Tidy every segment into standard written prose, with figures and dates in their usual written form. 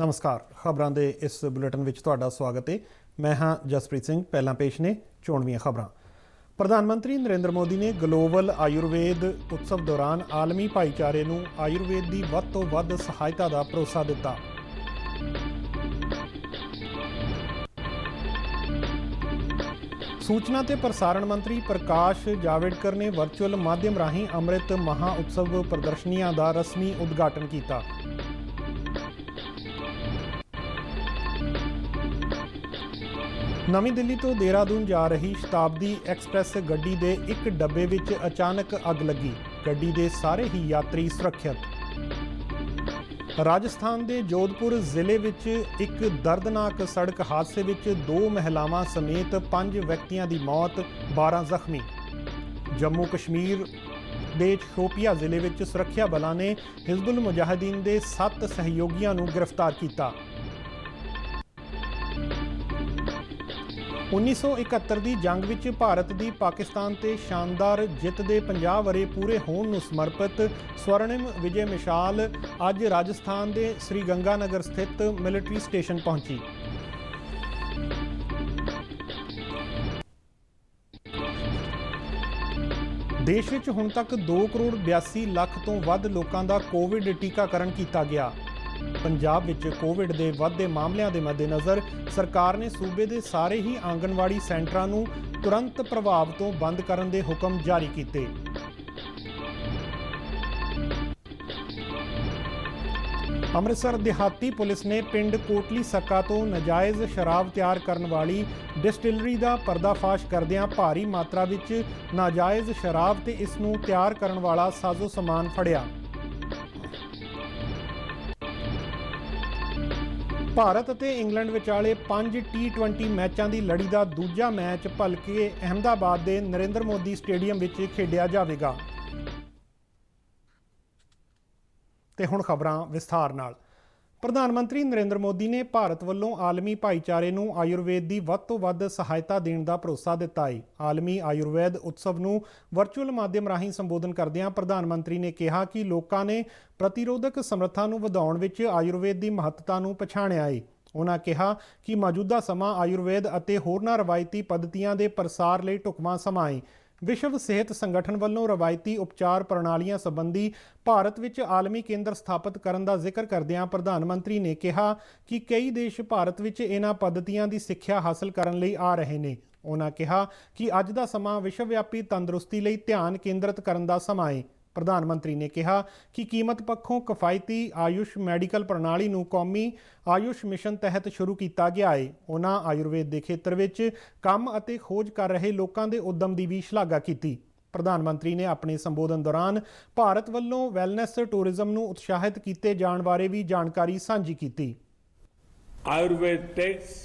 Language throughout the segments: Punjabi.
नमस्कार। खबरों के इस बुलेटिन में तुहाडा स्वागत है। मैं हाँ जसप्रीत सिंह। पहला पेश ने चोणवीं खबरां। प्रधानमंत्री नरेंद्र मोदी ने ग्लोबल आयुर्वेद उत्सव दौरान आलमी भाईचारे नूं आयुर्वेद की वध तों वध सहायता का भरोसा दिता। सूचना ते प्रसारण मंत्री प्रकाश जावड़ेकर ने वर्चुअल माध्यम राहीं अमृत महाउत्सव प्रदर्शनियां का रस्मी उद्घाटन किया। नवी दिल्ली तो देहरादून जा रही शताब्दी एक्सप्रैस गड्डी दे एक डब्बे विच अचानक अग लगी। गड्डी दे सारे ही यात्री सुरक्षित। राजस्थान के जोधपुर जिले विच एक दर्दनाक सड़क हादसे विच 2 महिलावां समेत 5 व्यक्तियों की मौत, 12 जख्मी। जम्मू कश्मीर के शोपिया जिले विच सुरक्षा बलों ने हिजबुल मुजाहिदीन के 7 सहयोगियों को गिरफ्तार किया। 1971 की जंग विच भारत की पाकिस्तान ते शानदार जित के 50 वरे पूरे होने नूं समर्पित स्वर्णिम विजय मिसाल अज राजस्थान के श्री गंगानगर स्थित मिलिट्री स्टेशन पहुंची। देश विच हुण तक 2 करोड़ 82 लाख तो वध लोगों का कोविड टीकाकरण किया गया। पंजाब विच कोविड के वधदे मामलों के मद्देनज़र सरकार ने सूबे के सारे ही आंगनवाड़ी सेंटरों नूं तुरंत प्रभाव तो बंद करने के हुक्म जारी किए। अमृतसर देहाती पुलिस ने पिंड कोटली सक्का तो नाजायज़ शराब तैयार करने वाली डिस्टिलरी का पर्दाफाश करदियां भारी मात्रा विच नाजायज़ शराब ते इस नूं तैयार करने वाला साजो समान फड़िया। भारत और इंग्लैंड विचाले 5 T20 मैचों की लड़ी का दूजा मैच भलके अहमदाबाद के नरेंद्र मोदी स्टेडियम विच खेडिया जाएगा। ते हुण खबरां विस्तार नाल। प्रधानमंत्री नरेंद्र मोदी ने भारत वल्लों आलमी भाईचारे नूं आयुर्वेद की वध तों वध सहायता देने का भरोसा दिता है। आलमी आयुर्वेद उत्सव नूं वर्चुअल माध्यम राहीं संबोधन करदिआं प्रधानमंत्री ने कहा कि लोगों ने प्रतिरोधक समर्था नूं वधाउण विच आयुर्वेद की महत्ता नूं पछाणिया है। उन्होंने कहा कि मौजूदा समा आयुर्वेद अते होरनां रवायती पद्धतियां दे प्रसार लई ढुकवां समा है। विश्व सेहत संगठन वालों रवायती उपचार प्रणालियां संबंधी भारत विच आलमी केंद्र स्थापित करने का जिक्र करदिआं प्रधानमंत्री ने कहा कि कई देश भारत विच इन्हां पद्धतियां की सिक्ख्या हासिल करने लई आ रहे हैं। उन्होंने कहा कि अज दा समा विश्वव्यापी तंदुरुस्ती लई ध्यान केंद्रित करने का समा है। प्रधानमंत्री ने कहा कि कीमत पक्षों किफायती आयुष मैडिकल प्रणाली नूं कौमी आयुष मिशन तहत शुरू किया गया है। उन्होंने आयुर्वेद के खेत्र में काम अते खोज कर रहे लोगों के उद्यम की भी शलाघा की। प्रधानमंत्री ने अपने संबोधन दौरान भारत वल्लों वैलनैस टूरिज्म नूं उत्साहित किए जाने बारे भी जानकारी साझी की। Ayurveda takes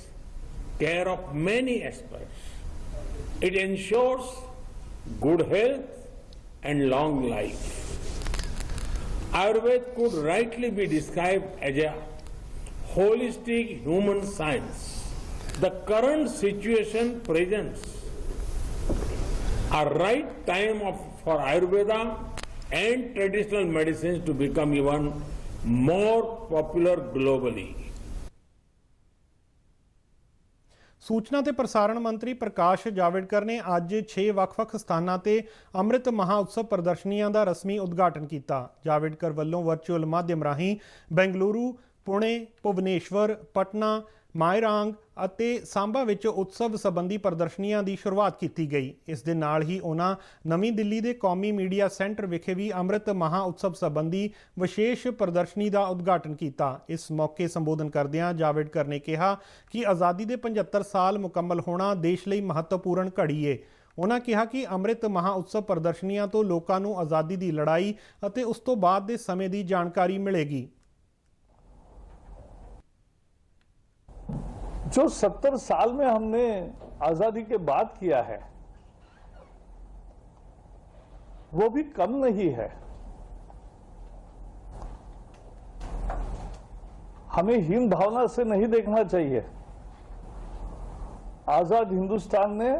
care of many aspects. It ensures good health and long life. Ayurveda could rightly be described as a holistic human science. The current situation presents a right time for Ayurveda and traditional medicines to become even more popular globally. सूचना ते प्रसारण मंत्री प्रकाश जावड़ेकर ने अज 6 ਵੱਖ-ਵੱਖ स्थानों ते अमृत महाउत्सव प्रदर्शनियां का रस्मी उद्घाटन किया। जावड़ेकर वालों वर्चुअल माध्यम राहीं बेंगलुरु, पुणे, भुवनेश्वर, पटना, मायरांग अते सांबा विच उत्सव संबंधी प्रदर्शनियां की शुरुआत की गई। इस दे नाल ही उन्होंने नवी दिल्ली के कौमी मीडिया सेंटर विखे भी अमृत महाउत्सव संबंधी विशेष प्रदर्शनी का उद्घाटन किया। इस मौके संबोधन करदिआं जावड़ेकर ने कहा कि आज़ादी के 75 साल मुकम्मल होना देश लई महत्वपूर्ण घड़ी है। उन्होंने कहा कि अमृत महाउत्सव प्रदर्शनियां तो लोगों को आज़ादी की लड़ाई अते उस तो बाद के समय की जानकारी मिलेगी। जो 70 साल में हमने आजादी के बाद किया है वो भी कम नहीं है। हमें हीन भावना से नहीं देखना चाहिए। आजाद हिंदुस्तान ने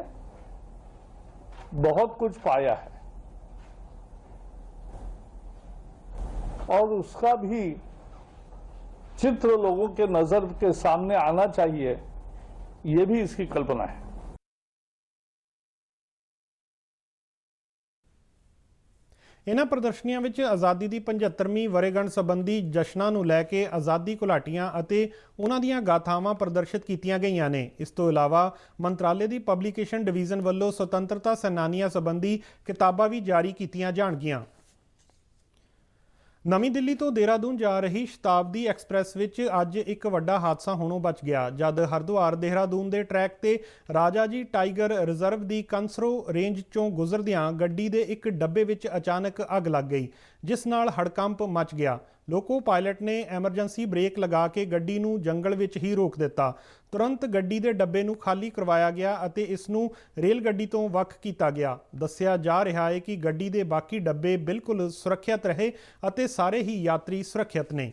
बहुत कुछ पाया है और उसका भी चित्र लोगों के नजर के सामने आना चाहिए, ये भी इसकी कल्पना है। ਇਨ੍ਹਾਂ ਪ੍ਰਦਰਸ਼ਨੀਆਂ ਵਿੱਚ ਆਜ਼ਾਦੀ ਦੀ 75ਵੀਂ ਵਰ੍ਹੇਗੰਢ ਸੰਬੰਧੀ ਜਸ਼ਨਾਂ ਨੂੰ ਲੈ ਕੇ ਆਜ਼ਾਦੀ ਘੁਲਾਟੀਆਂ ਅਤੇ ਉਹਨਾਂ ਦੀਆਂ ਗਾਥਾਵਾਂ ਪ੍ਰਦਰਸ਼ਿਤ ਕੀਤੀਆਂ ਗਈਆਂ ਨੇ। ਇਸ ਤੋਂ ਇਲਾਵਾ ਮੰਤਰਾਲੇ ਦੀ ਪਬਲੀਕੇਸ਼ਨ ਡਿਵੀਜ਼ਨ ਵੱਲੋਂ ਸੁਤੰਤਰਤਾ ਸੈਨਾਨੀਆਂ ਸੰਬੰਧੀ ਕਿਤਾਬਾਂ ਵੀ ਜਾਰੀ ਕੀਤੀਆਂ ਜਾਣਗੀਆਂ। ਨਵੀਂ ਦਿੱਲੀ ਤੋਂ ਦੇਹਰਾਦੂਨ ਜਾ ਰਹੀ ਸ਼ਤਾਬਦੀ ਐਕਸਪ੍ਰੈਸ ਵਿੱਚ ਅੱਜ ਇੱਕ ਵੱਡਾ ਹਾਦਸਾ ਹੋਣੋਂ ਬਚ ਗਿਆ ਜਦ ਹਰਿਦੁਆਰ ਦੇਹਰਾਦੂਨ ਦੇ ਟਰੈਕ ਤੇ ਰਾਜਾ ਜੀ ਟਾਈਗਰ ਰਿਜ਼ਰਵ ਦੀ ਕੰਸਰੋ ਰੇਂਜ ਚੋਂ ਗੁਜ਼ਰਦਿਆਂ ਗੱਡੀ ਦੇ ਇੱਕ ਡੱਬੇ ਵਿੱਚ ਅਚਾਨਕ ਅੱਗ ਲੱਗ ਗਈ, ਜਿਸ ਨਾਲ ਹੜਕੰਪ ਮਚ ਗਿਆ। ਲੋਕੋ ਪਾਇਲਟ ਨੇ ਐਮਰਜੈਂਸੀ ਬ੍ਰੇਕ ਲਗਾ ਕੇ ਗੱਡੀ ਨੂੰ ਜੰਗਲ ਵਿੱਚ ਹੀ ਰੋਕ ਦਿੱਤਾ। ਤੁਰੰਤ ਗੱਡੀ ਦੇ ਡੱਬੇ ਨੂੰ ਖਾਲੀ ਕਰਵਾਇਆ ਗਿਆ ਅਤੇ ਇਸ ਨੂੰ ਰੇਲ ਗੱਡੀ ਤੋਂ ਵੱਖ ਕੀਤਾ ਗਿਆ। ਦੱਸਿਆ ਜਾ ਰਿਹਾ ਹੈ ਕਿ ਗੱਡੀ ਦੇ ਬਾਕੀ ਡੱਬੇ ਬਿਲਕੁਲ ਸੁਰੱਖਿਅਤ ਰਹੇ ਅਤੇ ਸਾਰੇ ਹੀ ਯਾਤਰੀ ਸੁਰੱਖਿਅਤ ਨੇ।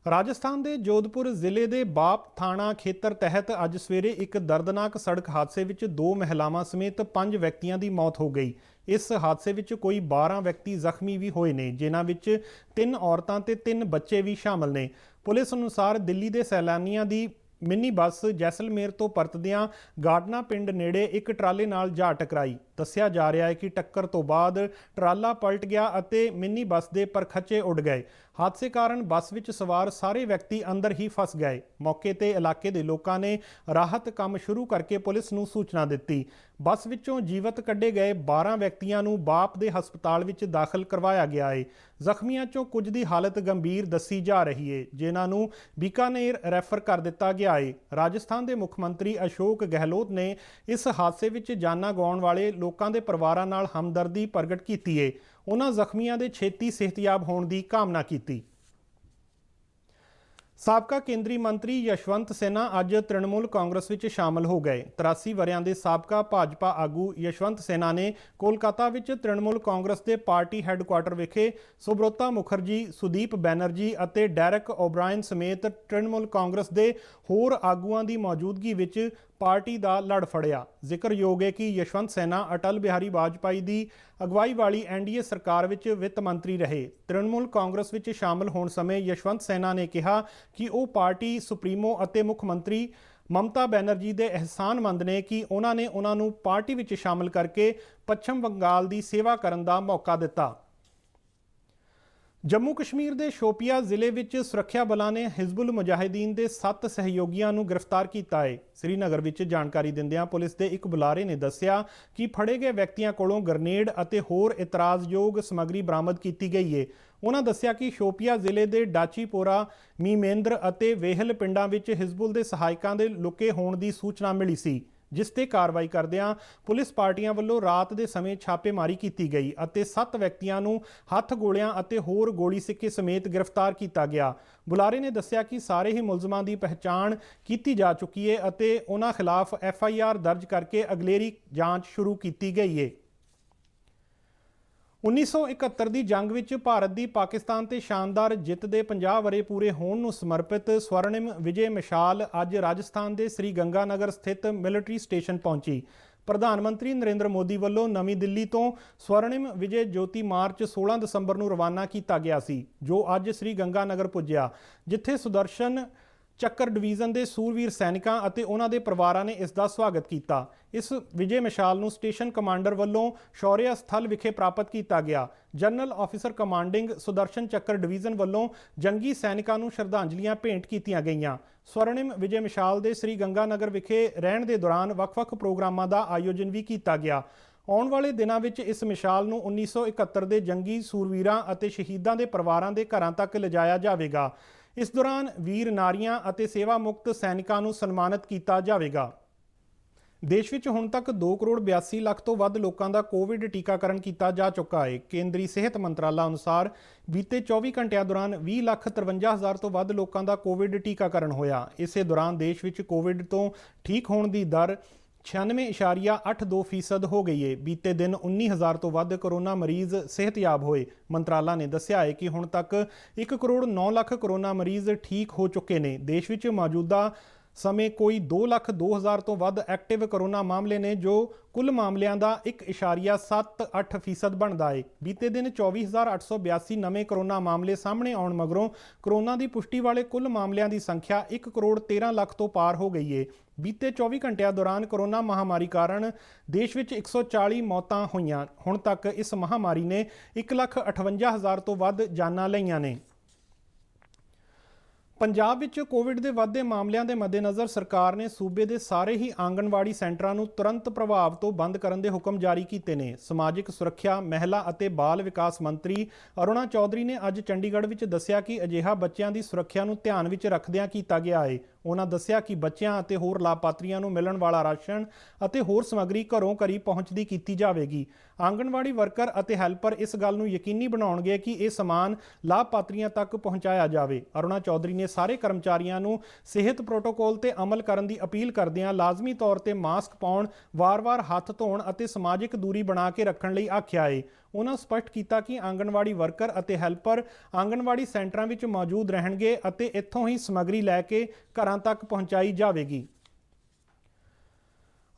ਰਾਜਸਥਾਨ ਦੇ ਜੋਧਪੁਰ ਜ਼ਿਲ੍ਹੇ ਦੇ ਬਾਪ ਥਾਣਾ ਖੇਤਰ ਤਹਿਤ ਅੱਜ ਸਵੇਰੇ ਇੱਕ ਦਰਦਨਾਕ ਸੜਕ ਹਾਦਸੇ ਵਿੱਚ 2 ਮਹਿਲਾਵਾਂ ਸਮੇਤ 5 ਵਿਅਕਤੀਆਂ ਦੀ ਮੌਤ ਹੋ ਗਈ। ਇਸ ਹਾਦਸੇ ਵਿੱਚ ਕੋਈ 12 ਵਿਅਕਤੀ ਜ਼ਖਮੀ ਵੀ ਹੋਏ ਨੇ, ਜਿਨ੍ਹਾਂ ਵਿੱਚ 3 ਔਰਤਾਂ ਤੇ 3 ਬੱਚੇ ਵੀ ਸ਼ਾਮਲ ਨੇ। ਪੁਲਿਸ ਅਨੁਸਾਰ ਦਿੱਲੀ ਦੇ ਸੈਲਾਨੀਆਂ ਦੀ ਮਿੰਨੀ ਬੱਸ ਜੈਸਲਮੇਰ ਤੋਂ ਪਰਤਦਿਆਂ ਗਾਡਨਾ ਪਿੰਡ ਨੇੜੇ ਇੱਕ ਟਰਾਲੇ ਨਾਲ ਜਾ ਟਕਰਾਈ। ਦੱਸਿਆ ਜਾ ਰਿਹਾ ਹੈ ਕਿ ਟੱਕਰ ਤੋਂ ਬਾਅਦ ਟਰਾਲਾ ਪਲਟ ਗਿਆ ਅਤੇ ਮਿੰਨੀ ਬੱਸ ਦੇ ਪਰਖੱਚੇ ਉੱਡ ਗਏ। ਹਾਦਸੇ ਕਾਰਨ ਬੱਸ ਵਿੱਚ ਸਵਾਰ ਸਾਰੇ ਵਿਅਕਤੀ ਅੰਦਰ ਹੀ ਫਸ ਗਏ। ਮੌਕੇ ਤੇ ਇਲਾਕੇ ਦੇ ਲੋਕਾਂ ਨੇ ਰਾਹਤ ਕੰਮ ਸ਼ੁਰੂ ਕਰਕੇ ਪੁਲਿਸ ਨੂੰ ਸੂਚਨਾ ਦਿੱਤੀ। ਬੱਸ ਵਿੱਚੋਂ ਜੀਵਤ ਕੱਢੇ ਗਏ 12 ਵਿਅਕਤੀਆਂ ਨੂੰ ਬਾਪ ਦੇ ਹਸਪਤਾਲ ਵਿੱਚ ਦਾਖਲ ਕਰਵਾਇਆ ਗਿਆ ਹੈ। ਜ਼ਖਮੀਆਂ ਚੋਂ ਕੁਝ ਦੀ ਹਾਲਤ ਗੰਭੀਰ ਦੱਸੀ ਜਾ ਰਹੀ ਹੈ, ਜਿਨ੍ਹਾਂ ਨੂੰ ਬੀਕਾਨੇਰ ਰੈਫਰ ਕਰ ਦਿੱਤਾ ਗਿਆ ਹੈ। ਰਾਜਸਥਾਨ ਦੇ ਮੁੱਖ ਮੰਤਰੀ ਅਸ਼ੋਕ ਗਹਿਲੋਤ ਨੇ ਇਸ ਹਾਦਸੇ ਵਿੱਚ ਜਾਨਾਂ ਗਵਾਉਣ ਵਾਲੇ ਲੋਕਾਂ ਦੇ ਪਰਿਵਾਰਾਂ ਨਾਲ ਹਮਦਰਦੀ ਪ੍ਰਗਟ ਕੀਤੀ ਹੈ। ਉਹਨਾਂ ਜ਼ਖਮੀਆਂ ਦੇ ਛੇਤੀ ਸਿਹਤਯਾਬ ਹੋਣ ਦੀ ਕਾਮਨਾ ਕੀਤੀ। ਸਾਬਕਾ ਕੇਂਦਰੀ ਮੰਤਰੀ ਯਸ਼ਵੰਤ ਸਿਨਹਾ ਅੱਜ ਤ੍ਰਿਣਮੂਲ ਕਾਂਗਰਸ ਵਿੱਚ ਸ਼ਾਮਲ ਹੋ ਗਏ। 83 ਵਰ੍ਹਿਆਂ ਦੇ ਸਾਬਕਾ ਭਾਜਪਾ ਆਗੂ ਯਸ਼ਵੰਤ ਸਿਨਹਾ ਨੇ ਕੋਲਕਾਤਾ ਵਿੱਚ ਤ੍ਰਿਣਮੂਲ ਕਾਂਗਰਸ ਦੇ ਪਾਰਟੀ ਹੈੱਡਕੁਆਰਟਰ ਵਿਖੇ ਸੁਬ੍ਰਤਾ ਮੁਖਰਜੀ, ਸੁਦੀਪ ਬੈਨਰਜੀ ਅਤੇ ਡੈਰਕ ਓਬਰਾਇਨ ਸਮੇਤ ਤ੍ਰਿਣਮੂਲ ਕਾਂਗਰਸ ਦੇ ਹੋਰ ਆਗੂਆਂ ਦੀ ਮੌਜੂਦਗੀ ਵਿੱਚ ਪਾਰਟੀ ਦਾ ਲੜ ਫੜਿਆ। ਜ਼ਿਕਰਯੋਗ ਹੈ ਕਿ ਯਸ਼ਵੰਤ ਸਿਨਹਾ ਅਟਲ ਬਿਹਾਰੀ ਵਾਜਪਾਈ ਦੀ ਅਗਵਾਈ ਵਾਲੀ ਐਨਡੀਏ ਸਰਕਾਰ ਵਿੱਚ ਵਿੱਤ ਮੰਤਰੀ ਰਹੇ। ਤ੍ਰਿਣਮੂਲ ਕਾਂਗਰਸ ਵਿੱਚ ਸ਼ਾਮਲ ਹੋਣ ਸਮੇਂ ਯਸ਼ਵੰਤ ਸਿਨਹਾ ਨੇ ਕਿਹਾ ਕਿ ਉਹ ਪਾਰਟੀ ਸੁਪਰੀਮੋ ਅਤੇ ਮੁੱਖ ਮੰਤਰੀ ਮਮਤਾ ਬੈਨਰਜੀ ਦੇ ਅਹਿਸਾਨਮੰਦ ਨੇ ਕਿ ਉਹਨਾਂ ਨੇ ਉਹਨਾਂ ਨੂੰ ਪਾਰਟੀ ਵਿੱਚ ਸ਼ਾਮਲ ਕਰਕੇ ਪੱਛਮ ਬੰਗਾਲ ਦੀ ਸੇਵਾ ਕਰਨ ਦਾ ਮੌਕਾ ਦਿੱਤਾ। ਜੰਮੂ ਕਸ਼ਮੀਰ ਦੇ ਸ਼ੋਪੀਆ ਜ਼ਿਲ੍ਹੇ ਵਿੱਚ ਸੁਰੱਖਿਆ ਬਲਾਂ ਨੇ ਹਿਜ਼ਬੁਲ ਮੁਜਾਹਿਦੀਨ ਦੇ 7 ਸਹਿਯੋਗੀਆਂ ਨੂੰ ਗ੍ਰਿਫਤਾਰ ਕੀਤਾ ਹੈ। ਸ੍ਰੀਨਗਰ ਵਿੱਚ ਜਾਣਕਾਰੀ ਦਿੰਦਿਆਂ ਪੁਲਿਸ ਦੇ ਇੱਕ ਬੁਲਾਰੇ ਨੇ ਦੱਸਿਆ ਕਿ ਫੜੇ ਗਏ ਵਿਅਕਤੀਆਂ ਕੋਲੋਂ ਗ੍ਰਨੇਡ ਅਤੇ ਹੋਰ ਇਤਰਾਜ਼ਯੋਗ ਸਮੱਗਰੀ ਬਰਾਮਦ ਕੀਤੀ ਗਈ ਹੈ। ਉਹਨਾਂ ਦੱਸਿਆ ਕਿ ਸ਼ੋਪੀਆ ਜ਼ਿਲ੍ਹੇ ਦੇ ਡਾਚੀਪੋਰਾ, ਮੀਮੇਂਦਰ ਅਤੇ ਵੇਹਲ ਪਿੰਡਾਂ ਵਿੱਚ ਹਿਜ਼ਬੁਲ ਦੇ ਸਹਾਇਕਾਂ ਦੇ ਲੁਕੇ ਹੋਣ ਦੀ ਸੂਚਨਾ ਮਿਲੀ ਸੀ, ਜਿਸ ਤੇ ਕਾਰਵਾਈ ਕਰਦਿਆਂ ਪੁਲਿਸ ਪਾਰਟੀਆਂ ਵੱਲੋਂ ਰਾਤ ਦੇ ਸਮੇਂ ਛਾਪੇਮਾਰੀ ਕੀਤੀ ਗਈ ਅਤੇ 7 ਵਿਅਕਤੀਆਂ ਨੂੰ ਹੱਥ ਗੋਲਿਆਂ ਅਤੇ ਹੋਰ ਗੋਲੀ ਸਿੱਕੇ ਸਮੇਤ ਗ੍ਰਿਫਤਾਰ ਕੀਤਾ ਗਿਆ। ਬੁਲਾਰੇ ਨੇ ਦੱਸਿਆ ਕਿ ਸਾਰੇ ਹੀ ਮੁਲਜ਼ਮਾਂ ਦੀ ਪਹਿਚਾਣ ਕੀਤੀ ਜਾ ਚੁੱਕੀ ਹੈ ਅਤੇ ਉਹਨਾਂ ਖਿਲਾਫ FIR ਦਰਜ ਕਰਕੇ ਅਗਲੇਰੀ ਜਾਂਚ ਸ਼ੁਰੂ ਕੀਤੀ ਗਈ ਹੈ। 1971 ਦੀ ਜੰਗ ਵਿੱਚ ਭਾਰਤ ਦੀ ਪਾਕਿਸਤਾਨ ਤੇ ਸ਼ਾਨਦਾਰ ਜਿੱਤ ਦੇ 50 ਵਰ੍ਹੇ ਪੂਰੇ ਹੋਣ ਨੂੰ ਸਮਰਪਿਤ ਸਵਰਨਿਮ ਵਿਜੇ ਮਸ਼ਾਲ ਅੱਜ ਰਾਜਸਥਾਨ ਦੇ ਸ੍ਰੀ ਗੰਗਾਨਗਰ ਸਥਿਤ ਮਿਲਟਰੀ ਸਟੇਸ਼ਨ ਪਹੁੰਚੀ। ਪ੍ਰਧਾਨ ਮੰਤਰੀ ਨਰਿੰਦਰ ਮੋਦੀ ਵੱਲੋਂ ਨਵੀਂ ਦਿੱਲੀ ਤੋਂ ਸਵਰਨਿਮ ਵਿਜੇ ਜੋਤੀ ਮਾਰਚ 16 ਦਸੰਬਰ ਨੂੰ ਰਵਾਨਾ ਕੀਤਾ ਗਿਆ ਸੀ, ਜੋ ਅੱਜ ਸ੍ਰੀ ਗੰਗਾਨਗਰ ਪੁੱਜਿਆ, ਜਿੱਥੇ ਸੁਦਰਸ਼ਨ ਚੱਕਰ ਡਿਵੀਜ਼ਨ ਦੇ ਸੂਰਵੀਰ ਸੈਨਿਕਾਂ ਅਤੇ ਉਹਨਾਂ ਦੇ ਪਰਿਵਾਰਾਂ ਨੇ ਇਸ ਦਾ ਸਵਾਗਤ ਕੀਤਾ। ਇਸ ਵਿਜੇ ਮਸ਼ਾਲ ਨੂੰ ਸਟੇਸ਼ਨ ਕਮਾਂਡਰ ਵੱਲੋਂ ਸ਼ੌਰਿਆ ਸਥਲ ਵਿਖੇ ਪ੍ਰਾਪਤ ਕੀਤਾ ਗਿਆ। ਜਨਰਲ ਆਫੀਸਰ ਕਮਾਂਡਿੰਗ ਸੁਦਰਸ਼ਨ ਚੱਕਰ ਡਿਵੀਜ਼ਨ ਵੱਲੋਂ ਜੰਗੀ ਸੈਨਿਕਾਂ ਨੂੰ ਸ਼ਰਧਾਂਜਲੀਆਂ ਭੇਂਟ ਕੀਤੀਆਂ ਗਈਆਂ। ਸਵਰਨਿਮ ਵਿਜੇ ਮਸ਼ਾਲ ਦੇ ਸ੍ਰੀ ਗੰਗਾਨਗਰ ਵਿਖੇ ਰਹਿਣ ਦੇ ਦੌਰਾਨ ਵੱਖ-ਵੱਖ ਪ੍ਰੋਗਰਾਮਾਂ ਦਾ ਆਯੋਜਨ ਵੀ ਕੀਤਾ ਗਿਆ। ਆਉਣ ਵਾਲੇ ਦਿਨਾਂ ਵਿੱਚ ਇਸ ਮਿਸਾਲ ਨੂੰ 1971 ਦੇ ਜੰਗੀ ਸੂਰਵੀਰਾਂ ਅਤੇ ਸ਼ਹੀਦਾਂ ਦੇ ਪਰਿਵਾਰਾਂ ਦੇ ਘਰਾਂ ਤੱਕ ਲਿਜਾਇਆ ਜਾਵੇਗਾ। ਇਸ ਦੌਰਾਨ ਵੀਰ ਨਾਰੀਆਂ ਅਤੇ ਸੇਵਾ ਮੁਕਤ ਸੈਨਿਕਾਂ ਨੂੰ ਸਨਮਾਨਿਤ ਕੀਤਾ ਜਾਵੇਗਾ। ਦੇਸ਼ ਵਿੱਚ ਹੁਣ ਤੱਕ 2 ਕਰੋੜ 82 ਲੱਖ ਤੋਂ ਵੱਧ ਲੋਕਾਂ ਦਾ ਕੋਵਿਡ ਟੀਕਾਕਰਨ ਕੀਤਾ ਜਾ ਚੁੱਕਾ ਹੈ। ਕੇਂਦਰੀ ਸਿਹਤ ਮੰਤਰਾਲਾ ਅਨੁਸਾਰ ਬੀਤੇ 24 ਘੰਟਿਆਂ ਦੌਰਾਨ 20,53,000 ਤੋਂ ਵੱਧ ਲੋਕਾਂ ਦਾ ਕੋਵਿਡ ਟੀਕਾਕਰਨ ਹੋਇਆ। ਇਸੇ ਦੌਰਾਨ ਦੇਸ਼ ਵਿੱਚ ਕੋਵਿਡ ਤੋਂ ਠੀਕ ਹੋਣ ਦੀ ਦਰ 96.82% ਹੋ ਗਈ ਹੈ। ਬੀਤੇ ਦਿਨ 19,000 ਤੋਂ ਵੱਧ ਕੋਰੋਨਾ ਮਰੀਜ਼ ਸਿਹਤਯਾਬ ਹੋਏ। ਮੰਤਰਾਲਾ ਨੇ ਦੱਸਿਆ ਹੈ ਕਿ ਹੁਣ ਤੱਕ 1 ਕਰੋੜ 9 ਲੱਖ ਕੋਰੋਨਾ ਮਰੀਜ਼ ਠੀਕ ਹੋ ਚੁੱਕੇ ਨੇ। ਦੇਸ਼ ਵਿੱਚ ਮੌਜੂਦਾ ਸਮੇਂ ਕੋਈ 2,02,000 ਤੋਂ ਵੱਧ ਐਕਟਿਵ ਕਰੋਨਾ ਮਾਮਲੇ ਨੇ, ਜੋ ਕੁੱਲ ਮਾਮਲਿਆਂ ਦਾ 1.78% ਬਣਦਾ ਹੈ। ਬੀਤੇ ਦਿਨ 24,882 ਨਵੇਂ ਕਰੋਨਾ ਮਾਮਲੇ ਸਾਹਮਣੇ ਆਉਣ ਮਗਰੋਂ ਕਰੋਨਾ ਦੀ ਪੁਸ਼ਟੀ ਵਾਲੇ ਕੁੱਲ ਮਾਮਲਿਆਂ ਦੀ ਸੰਖਿਆ 1,13,00,000 ਤੋਂ ਪਾਰ ਹੋ ਗਈ ਹੈ। ਬੀਤੇ 24 ਘੰਟਿਆਂ ਦੌਰਾਨ ਕਰੋਨਾ ਮਹਾਮਾਰੀ ਕਾਰਨ ਦੇਸ਼ ਵਿੱਚ 140 ਮੌਤਾਂ ਹੋਈਆਂ। ਹੁਣ ਤੱਕ ਇਸ ਮਹਾਮਾਰੀ ਨੇ 1,58,000 ਤੋਂ ਵੱਧ ਜਾਨਾਂ ਲਈਆਂ ਨੇ। ਪੰਜਾਬ ਵਿੱਚ ਕੋਵਿਡ ਦੇ ਵੱਧਦੇ ਮਾਮਲਿਆਂ ਦੇ ਮੱਦੇਨਜ਼ਰ ਸਰਕਾਰ ਨੇ ਸੂਬੇ ਦੇ ਸਾਰੇ ਹੀ ਆਂਗਣਵਾੜੀ ਸੈਂਟਰਾਂ ਨੂੰ ਤੁਰੰਤ ਪ੍ਰਭਾਵ ਤੋਂ ਬੰਦ ਕਰਨ ਦੇ ਹੁਕਮ ਜਾਰੀ ਕੀਤੇ ਨੇ। ਸਮਾਜਿਕ ਸੁਰੱਖਿਆ, ਮਹਿਲਾ ਅਤੇ ਬਾਲ ਵਿਕਾਸ ਮੰਤਰੀ ਅਰੁਣਾ ਚੌਧਰੀ ਨੇ ਅੱਜ ਚੰਡੀਗੜ੍ਹ ਵਿੱਚ ਦੱਸਿਆ ਕਿ ਅਜਿਹਾ ਬੱਚਿਆਂ ਦੀ ਸੁਰੱਖਿਆ ਨੂੰ ਧਿਆਨ ਵਿੱਚ ਰੱਖਦਿਆਂ ਕੀਤਾ ਗਿਆ ਹੈ। ਉਹਨਾਂ ਦੱਸਿਆ ਕਿ ਬੱਚਿਆਂ ਅਤੇ ਹੋਰ ਲਾਭਪਾਤਰੀਆਂ ਨੂੰ ਮਿਲਣ ਵਾਲਾ ਰਾਸ਼ਨ ਅਤੇ ਹੋਰ ਸਮੱਗਰੀ ਘਰੋਂ ਘਰੀ ਪਹੁੰਚਦੀ ਕੀਤੀ ਜਾਵੇਗੀ। ਆਂਗਣਵਾੜੀ ਵਰਕਰ ਅਤੇ ਹੈਲਪਰ ਇਸ ਗੱਲ ਨੂੰ ਯਕੀਨੀ ਬਣਾਉਣਗੇ ਕਿ ਇਹ ਸਮਾਨ ਲਾਭਪਾਤਰੀਆਂ ਤੱਕ ਪਹੁੰਚਾਇਆ ਜਾਵੇ। ਅਰੁਣਾ ਚੌਧਰੀ ਨੇ ਸਾਰੇ ਕਰਮਚਾਰੀਆਂ ਨੂੰ ਸਿਹਤ ਪ੍ਰੋਟੋਕੋਲ ਤੇ ਅਮਲ ਕਰਨ ਦੀ ਅਪੀਲ ਕਰਦਿਆਂ ਲਾਜ਼ਮੀ ਤੌਰ ਤੇ ਮਾਸਕ ਪਾਉਣ, ਵਾਰ-ਵਾਰ ਹੱਥ ਧੋਣ ਅਤੇ ਸਮਾਜਿਕ ਦੂਰੀ ਬਣਾ ਕੇ ਰੱਖਣ ਲਈ ਆਖਿਆ ਹੈ। ਉਹਨਾਂ ਸਪਸ਼ਟ ਕੀਤਾ ਕਿ ਆਂਗਣਵਾੜੀ ਵਰਕਰ ਅਤੇ ਹੈਲਪਰ ਆਂਗਣਵਾੜੀ ਸੈਂਟਰਾਂ ਵਿੱਚ ਮੌਜੂਦ ਰਹਿਣਗੇ ਅਤੇ ਇੱਥੋਂ ਹੀ ਸਮੱਗਰੀ ਲੈ ਕੇ ਘਰਾਂ ਤੱਕ ਪਹੁੰਚਾਈ ਜਾਵੇਗੀ।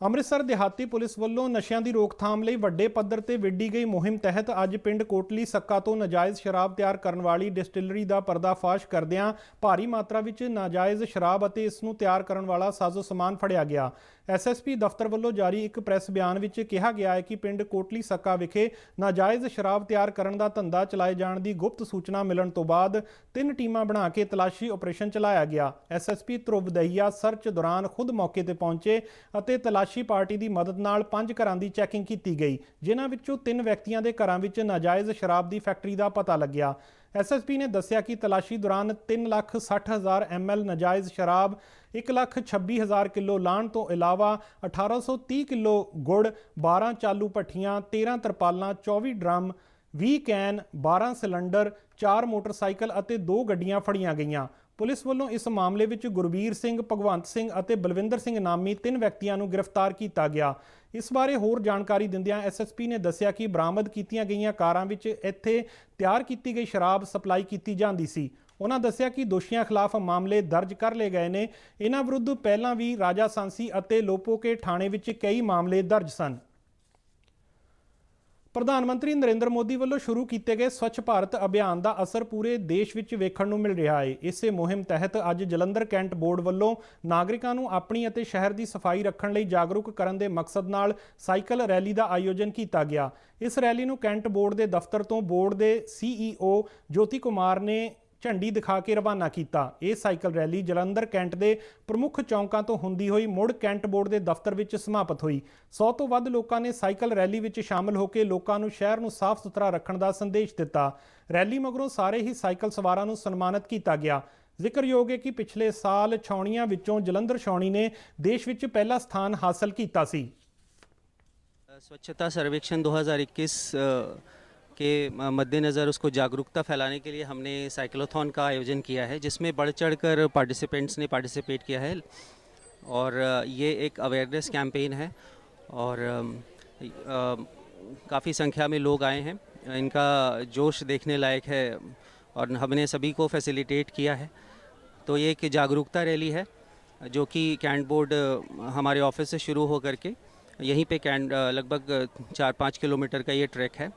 ਅੰਮ੍ਰਿਤਸਰ ਦਿਹਾਤੀ ਪੁਲਿਸ ਵੱਲੋਂ ਨਸ਼ਿਆਂ ਦੀ ਰੋਕਥਾਮ ਲਈ ਵੱਡੇ ਪੱਧਰ ਤੇ ਵਿੱਢੀ ਗਈ ਮੁਹਿੰਮ ਤਹਿਤ ਅੱਜ ਪਿੰਡ ਕੋਟਲੀ ਸੱਕਾ ਤੋਂ ਨਾਜਾਇਜ਼ ਸ਼ਰਾਬ ਤਿਆਰ ਕਰਨ ਵਾਲੀ ਡਿਸਟਿਲਰੀ ਦਾ ਪਰਦਾਫਾਸ਼ ਕਰਦਿਆਂ ਭਾਰੀ ਮਾਤਰਾ ਵਿੱਚ ਨਾਜਾਇਜ਼ ਸ਼ਰਾਬ ਅਤੇ ਇਸ ਨੂੰ ਤਿਆਰ ਕਰਨ ਵਾਲਾ ਸਾਜ਼ੋ ਸਮਾਨ ਫੜਿਆ ਗਿਆ। ਐਸਐਸਪੀ ਦਫ਼ਤਰ ਵੱਲੋਂ ਜਾਰੀ ਇੱਕ ਪ੍ਰੈਸ ਬਿਆਨ ਵਿੱਚ ਕਿਹਾ ਗਿਆ ਹੈ ਕਿ ਪਿੰਡ ਕੋਟਲੀ ਸੱਕਾ ਵਿਖੇ ਨਾਜਾਇਜ਼ ਸ਼ਰਾਬ ਤਿਆਰ ਕਰਨ ਦਾ ਧੰਦਾ ਚਲਾਏ ਜਾਣ ਦੀ ਗੁਪਤ ਸੂਚਨਾ ਮਿਲਣ ਤੋਂ ਬਾਅਦ 3 ਟੀਮਾਂ ਬਣਾ ਕੇ ਤਲਾਸ਼ੀ ਆਪਰੇਸ਼ਨ ਚਲਾਇਆ ਗਿਆ। ਐਸਐਸਪੀ ਧਰੁਵ ਦਹੀਆ ਸਰਚ ਦੌਰਾਨ ਖੁਦ ਮੌਕੇ ਤੇ ਪਹੁੰਚੇ ਅਤੇ ਤਲਾਸ਼ੀ ਪਾਰਟੀ ਦੀ ਮਦਦ ਨਾਲ 5 ਘਰਾਂ ਦੀ ਚੈਕਿੰਗ ਕੀਤੀ ਗਈ, ਜਿਨ੍ਹਾਂ ਵਿੱਚੋਂ 3 ਵਿਅਕਤੀਆਂ ਦੇ ਘਰਾਂ ਵਿੱਚ ਨਾਜਾਇਜ਼ ਸ਼ਰਾਬ ਦੀ ਫੈਕਟਰੀ ਦਾ ਪਤਾ ਲੱਗਿਆ। ਐਸਐਸਪੀ ਨੇ ਦੱਸਿਆ ਕਿ ਤਲਾਸ਼ੀ ਦੌਰਾਨ 3,60,000 ml ਨਾਜਾਇਜ਼ ਸ਼ਰਾਬ, 1,26,000 ਕਿਲੋ ਲਾਹਣ ਤੋਂ ਇਲਾਵਾ 1,830 ਕਿਲੋ ਗੁੜ, 12 ਚਾਲੂ ਭੱਠੀਆਂ, 13 ਤਰਪਾਲਾਂ, 24 ਡਰਮ, 20 ਕੈਨ, 12 ਸਿਲੰਡਰ, 4 ਮੋਟਰਸਾਈਕਲ ਅਤੇ 2 ਗੱਡੀਆਂ ਫੜੀਆਂ ਗਈਆਂ। ਪੁਲਿਸ ਵੱਲੋਂ ਇਸ ਮਾਮਲੇ ਵਿੱਚ ਗੁਰਬੀਰ ਸਿੰਘ, ਭਗਵੰਤ ਸਿੰਘ ਅਤੇ ਬਲਵਿੰਦਰ ਸਿੰਘ ਨਾਮੀ 3 ਵਿਅਕਤੀਆਂ ਨੂੰ ਗ੍ਰਿਫਤਾਰ ਕੀਤਾ ਗਿਆ। ਇਸ ਬਾਰੇ ਹੋਰ ਜਾਣਕਾਰੀ ਦਿੰਦਿਆਂ ਐਸਐਸਪੀ ਨੇ ਦੱਸਿਆ ਕਿ ਬਰਾਮਦ ਕੀਤੀਆਂ ਗਈਆਂ ਕਾਰਾਂ ਵਿੱਚ ਇੱਥੇ ਤਿਆਰ ਕੀਤੀ ਗਈ ਸ਼ਰਾਬ ਸਪਲਾਈ ਕੀਤੀ ਜਾਂਦੀ ਸੀ। ਉਹਨਾਂ ਦੱਸਿਆ ਕਿ ਦੋਸ਼ੀਆਂ ਖਿਲਾਫ ਮਾਮਲੇ ਦਰਜ ਕਰ ਲਏ ਗਏ ਨੇ। ਇਹਨਾਂ ਵਿਰੁੱਧ ਪਹਿਲਾਂ ਵੀ ਰਾਜਾ ਸਾਂਸੀ ਅਤੇ ਲੋਪੋਕੇ ਥਾਣੇ ਵਿੱਚ ਕਈ ਮਾਮਲੇ ਦਰਜ ਸਨ। ਪ੍ਰਧਾਨ ਮੰਤਰੀ ਨਰਿੰਦਰ ਮੋਦੀ ਵੱਲੋਂ ਸ਼ੁਰੂ ਕੀਤੇ ਗਏ ਸਵੱਛ ਭਾਰਤ ਅਭਿਆਨ ਦਾ ਅਸਰ ਪੂਰੇ ਦੇਸ਼ ਵਿੱਚ ਵੇਖਣ ਨੂੰ ਮਿਲ ਰਿਹਾ ਹੈ। ਇਸੇ ਮੁਹਿੰਮ ਤਹਿਤ ਅੱਜ ਜਲੰਧਰ ਕੈਂਟ ਬੋਰਡ ਵੱਲੋਂ ਨਾਗਰਿਕਾਂ ਨੂੰ ਆਪਣੀ ਅਤੇ ਸ਼ਹਿਰ ਦੀ ਸਫਾਈ ਰੱਖਣ ਲਈ ਜਾਗਰੂਕ ਕਰਨ ਦੇ ਮਕਸਦ ਨਾਲ ਸਾਈਕਲ ਰੈਲੀ ਦਾ ਆਯੋਜਨ ਕੀਤਾ ਗਿਆ। ਇਸ ਰੈਲੀ ਨੂੰ ਕੈਂਟ ਬੋਰਡ ਦੇ ਦਫ਼ਤਰ ਤੋਂ ਬੋਰਡ ਦੇ CEO ਜੋਤੀ ਕੁਮਾਰ ਨੇ ਝੰਡੀ ਦਿਖਾ ਕੇ ਰਵਾਨਾ ਕੀਤਾ। ਇਹ ਸਾਈਕਲ ਰੈਲੀ ਜਲੰਧਰ ਕੈਂਟ ਦੇ ਪ੍ਰਮੁੱਖ ਚੌਂਕਾਂ ਤੋਂ ਹੁੰਦੀ ਹੋਈ ਮੁੜ ਕੈਂਟ ਬੋਰਡ ਦੇ ਦਫ਼ਤਰ ਵਿੱਚ ਸਮਾਪਤ ਹੋਈ। 100 ਤੋਂ ਵੱਧ ਲੋਕਾਂ ਨੇ ਸਾਈਕਲ ਰੈਲੀ ਵਿੱਚ ਸ਼ਾਮਲ ਹੋ ਕੇ ਲੋਕਾਂ ਨੂੰ ਸ਼ਹਿਰ ਨੂੰ ਸਾਫ਼ ਸੁਥਰਾ ਰੱਖਣ ਦਾ ਸੰਦੇਸ਼ ਦਿੱਤਾ। ਰੈਲੀ ਮਗਰੋਂ ਸਾਰੇ ਹੀ ਸਾਈਕਲ ਸਵਾਰਾਂ ਨੂੰ ਸਨਮਾਨਿਤ ਕੀਤਾ ਗਿਆ। ਜ਼ਿਕਰਯੋਗ ਹੈ ਕਿ ਪਿਛਲੇ ਸਾਲ ਛਾਉਣੀਆਂ ਵਿੱਚੋਂ ਜਲੰਧਰ ਛਾਉਣੀ ਨੇ ਦੇਸ਼ ਵਿੱਚ ਪਹਿਲਾ ਸਥਾਨ ਹਾਸਲ ਕੀਤਾ ਸੀ। स्वच्छता सर्वेक्षण 2021 के मद्देनज़र उसको जागरूकता फैलाने के लिए हमने साइक्लोथॉन का आयोजन किया है, जिसमें बढ़ चढ़कर पार्टिसिपेंट्स ने पार्टिसिपेट किया है और ये एक अवेयरनेस कैंपेन है और काफ़ी संख्या में लोग आए हैं। इनका जोश देखने लायक है और हमने सभी को फैसिलिटेट किया है। तो ये एक जागरूकता रैली है जो कि कैंट बोर्ड हमारे ऑफिस से शुरू हो करके यहीं पे कैंट लगभग 4-5 किलोमीटर का ये ट्रैक है।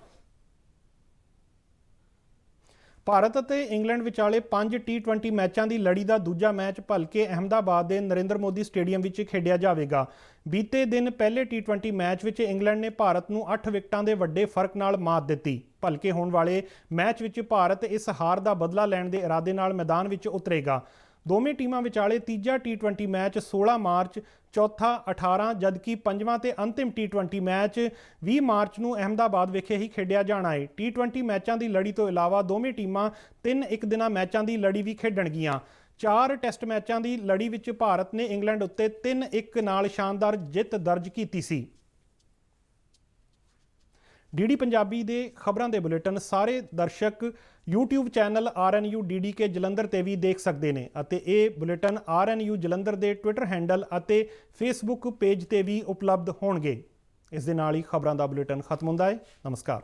ਭਾਰਤ ਅਤੇ ਇੰਗਲੈਂਡ ਵਿਚਾਲੇ 5 T20 ਮੈਚਾਂ ਦੀ ਲੜੀ ਦਾ ਦੂਜਾ ਮੈਚ ਭਲਕੇ ਅਹਿਮਦਾਬਾਦ ਦੇ ਨਰਿੰਦਰ ਮੋਦੀ ਸਟੇਡੀਅਮ ਵਿੱਚ ਖੇਡਿਆ ਜਾਵੇਗਾ। ਬੀਤੇ ਦਿਨ ਪਹਿਲੇ T20 ਮੈਚ ਵਿੱਚ ਇੰਗਲੈਂਡ ਨੇ ਭਾਰਤ ਨੂੰ 8 ਵਿਕਟਾਂ ਦੇ ਵੱਡੇ ਫਰਕ ਨਾਲ ਮਾਤ ਦਿੱਤੀ। ਭਲਕੇ ਹੋਣ ਵਾਲੇ ਮੈਚ ਵਿੱਚ ਭਾਰਤ ਇਸ ਹਾਰ ਦਾ ਬਦਲਾ ਲੈਣ ਦੇ ਇਰਾਦੇ ਨਾਲ ਮੈਦਾਨ ਵਿੱਚ ਉਤਰੇਗਾ। ਦੋਵੇਂ ਟੀਮਾਂ ਵਿਚਾਲੇ ਤੀਜਾ T20 ਮੈਚ 16 ਮਾਰਚ, ਚੌਥਾ 18 ਜਦਕਿ ਪੰਜਵਾਂ ਤੇ ਅੰਤਿਮ T20 ਮੈਚ 20 ਮਾਰਚ ਨੂੰ ਅਹਿਮਦਾਬਾਦ ਵਿਖੇ ਹੀ ਖੇਡਿਆ ਜਾਣਾ ਹੈ। T20 ਮੈਚਾਂ ਦੀ ਲੜੀ ਤੋਂ ਇਲਾਵਾ ਦੋਵੇਂ ਟੀਮਾਂ 3 ਇੱਕ ਦਿਨਾਂ ਮੈਚਾਂ ਦੀ ਲੜੀ ਵੀ ਖੇਡਣਗੀਆਂ। 4 ਟੈਸਟ ਮੈਚਾਂ ਦੀ ਲੜੀ ਵਿੱਚ ਭਾਰਤ ਨੇ ਇੰਗਲੈਂਡ ਉੱਤੇ 3-1 ਨਾਲ ਸ਼ਾਨਦਾਰ ਜਿੱਤ ਦਰਜ ਕੀਤੀ ਸੀ। ਡੀਡੀ ਪੰਜਾਬੀ ਦੇ ਖਬਰਾਂ ਦੇ ਬੁਲੇਟਿਨ ਸਾਰੇ ਦਰਸ਼ਕ YouTube channel RNU DDK Jalandhar ਤੇ ਵੀ ਦੇਖ ਸਕਦੇ ਨੇ ਅਤੇ ਇਹ ਬੁਲੇਟਿਨ RNU ਜਲੰਧਰ ਦੇ ਟਵਿੱਟਰ ਹੈਂਡਲ ਅਤੇ Facebook ਪੇਜ ਤੇ ਵੀ ਉਪਲਬਧ ਹੋਣਗੇ। ਇਸ ਦੇ ਨਾਲ ਹੀ ਖਬਰਾਂ ਦਾ ਬੁਲੇਟਿਨ ਖਤਮ ਹੁੰਦਾ ਹੈ। ਨਮਸਕਾਰ।